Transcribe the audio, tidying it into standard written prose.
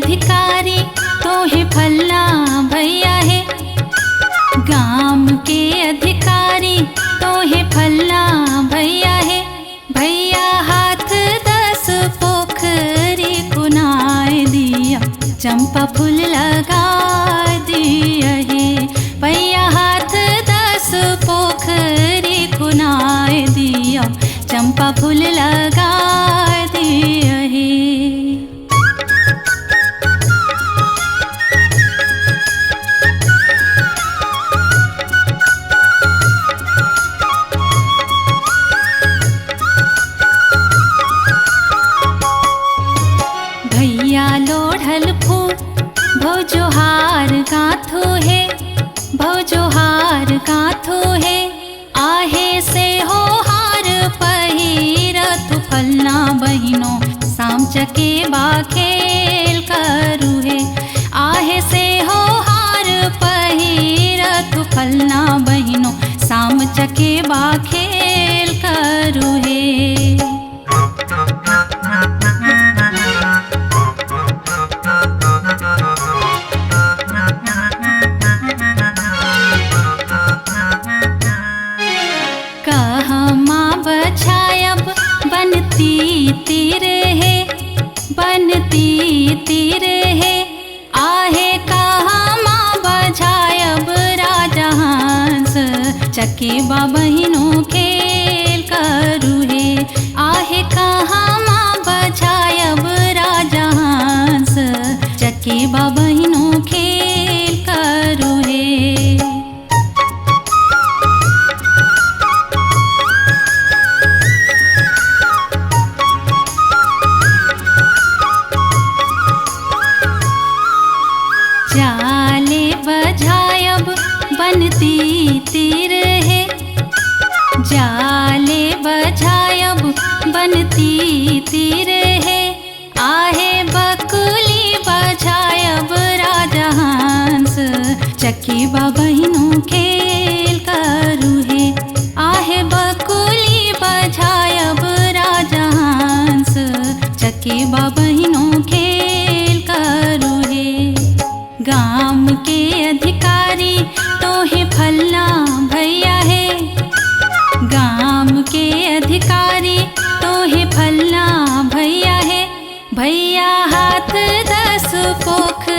अधिकारी तोहे फलना भैया है। गाम के अधिकारी तोहे फलना भैया है। भैया हाथ 10 पोखरी कुनाए दिया, चंपा फूल लगा दिया है। भैया हाथ 10 पोखरी कुनाए दिया, चंपा फूल लगा दिया है। भैया लोढ़ल फूल भौजोहार गाथो है, भौजोहार गाथो है। आहे से हो हार पहिरत फलना बहिनो, शाम चकेबा खेल करू है। आहे से हो हार पहिरत फलना बहिनो, शाम चकेबा खेल करू है। कहमा बछायब बनती तीर है, बनती तीर है। आहे कहमा बछायब राजा हंस, चकेबा बहिनो खेल करू है। आहे कहमा बछायब राजा हंस, चकेबा बहिनो खेल करू है। जाले बझायब बनती तीर है, जाले बझायब बनती तीर है। आहे बकुली बझायब राजा हंस, चकेबा बहिनो खेल करू है। आहे बकुली बझायब राजा हंस, चकेबा बहिनो खेल करू है। गाम के अधिकारी तोहे फलना भैया है। गाम के अधिकारी तोहे फलना भैया है। भैया हाथ 10 पोखरी